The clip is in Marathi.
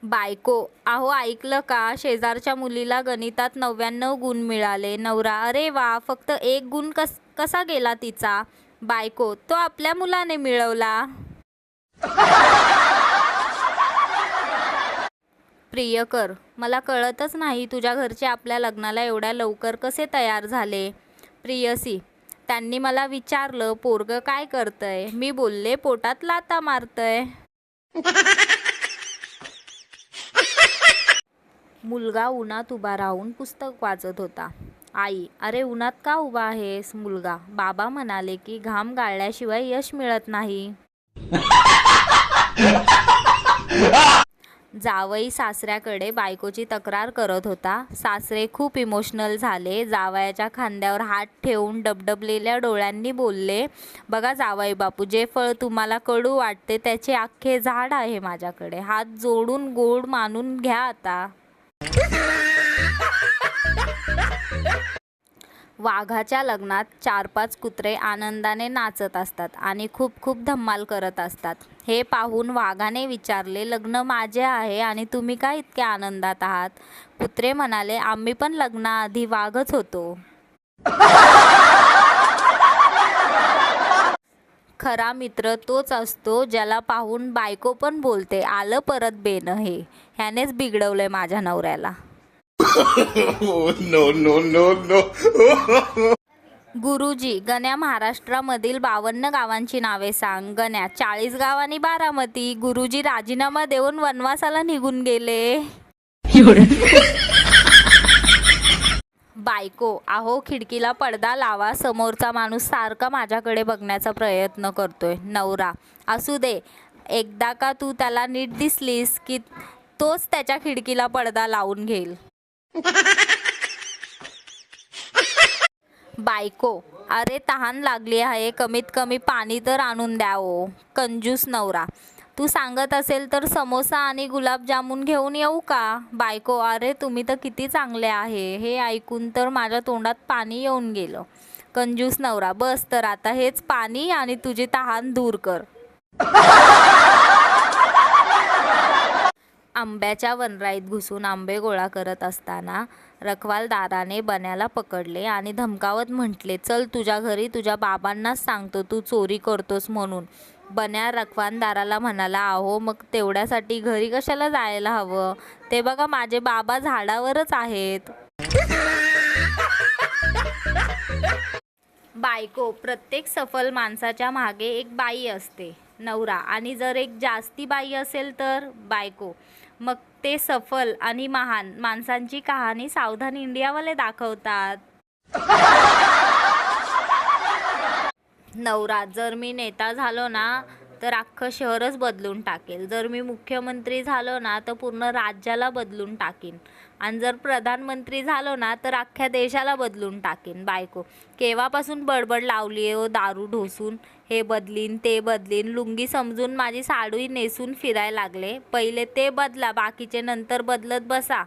बायको: अहो ऐकलं का, शेजारच्या मुलीला गणितात 99 गुण मिळाले. नवरा: अरे वा, फक्त एक गुण कसा गेला तिचा? बायको: तो आपल्या मुलाने मिळवला. प्रियकर: मला कळतच नाही, तुझ्या घरचे आपल्या लग्नाला एवढ्या लवकर कसे तयार झाले? प्रियसी: त्यांनी मला विचारलं, पोरगं काय करतंय? मी बोलले, पोटात लाथा मारतय. मुलगा उन्हात उभा राहून पुस्तक वाचत होता. आई: अरे उन्हात का उभा आहेस? मुलगा: बाबा म्हणाले की घाम गाळल्याशिवाय यश मिळत नाही. जावई सासऱ्याकडे बायकोची तक्रार करत होता. सासरे खूप इमोशनल झाले. जावयाच्या खांद्यावर हात ठेवून डबडबलेल्या डोळ्यांनी बोलले, बघा जावई बापू, जे फळ तुम्हाला कडू वाटते त्याचे अख्खे झाड आहे माझ्याकडे. हात जोडून गोड मानून घ्या आता. वाघाच्या लग्नात 4-5 कुत्रे आनंदाने नाचत असतात आणि खूप खूप धम्माल करत असतात. हे पाहून वाघाने विचारले, लग्न माझे आहे आणि तुम्ही का इतक्या आनंदात आहात? कुत्रे म्हणाले, आम्ही पण लग्नाआधी वाघच होतो. खरा मित्र तोच असतो ज्याला पाहून बायको पण बोलते, आलं परत बेन हे. ह्यानेच बिघडवलंय माझ्या नवऱ्याला. No no no no. गुरुजी: गण्या, महाराष्ट्रामधील 52 गावांची नावे सांग. गण्या: 40 गाव आणि बारामती. गुरुजी राजीनामा देऊन वनवासाला निघून गेले. बायको: अहो खिडकीला पडदा लावा, समोरचा माणूस सारखा माझ्याकडे बघण्याचा प्रयत्न करतोय. नवरा: असू दे, एकदा का तू त्याला नीट दिसलीस की तोच त्याच्या खिडकीला पडदा लावून घेईल. बायको: अरे तहान लागली आहे, कमीत कमी पाणी तर आणून द्या ओ. कंजूस नवरा: तू सांगत असेल तर समोसा आणि गुलाबजामुन घेऊन येऊ का? बायको: अरे तुम्ही तर किती चांगले आहे. हे ऐकून तर माझ्या तोंडात पाणी येऊन गेलं. कंजूस नवरा: बस तर आता हेच पाणी आणि तुझी तहान दूर कर. आंब्याच्या वनराईत घुसून आंबे गोळा करत असताना रखवालदाराने बन्याला पकडले आणि धमकावत म्हटले, चल तुझ्या घरी तुझ्या बाबांनाच सांगतो तू चोरी करतोस म्हणून. बन्या रखवालदाराला म्हणाला, अहो मग तेवढ्यासाठी घरी कशाला जायला हवं? ते बघा माझे बाबा झाडावरच आहेत. बायको: प्रत्येक सफल माणसाच्या मागे एक बाई असते. नवरा: आणि जर एक जास्ती बाई असेल तर? बायको: मग ते सफल आणि महान माणसांची कहाणी सावधान इंडियावाले दाखवतात. नवरा: जर मी नेता झालो ना तर अख्खं शहरच बदलून टाकेल. जर मी मुख्यमंत्री झालो ना तर पूर्ण राज्याला बदलून टाकीन. आणि जर प्रधानमंत्री झालो ना तर अख्ख्या देशाला बदलून टाकीन. बायको: केव्हापासून बडबड लावली आहे ओ दारू ढोसून? हे बदलीन ते बदलीन, लुंगी समजून माझी साडी नेसून फिरायला लागले. पहिले ते बदला, बाकीचे नंतर बदलत बसा.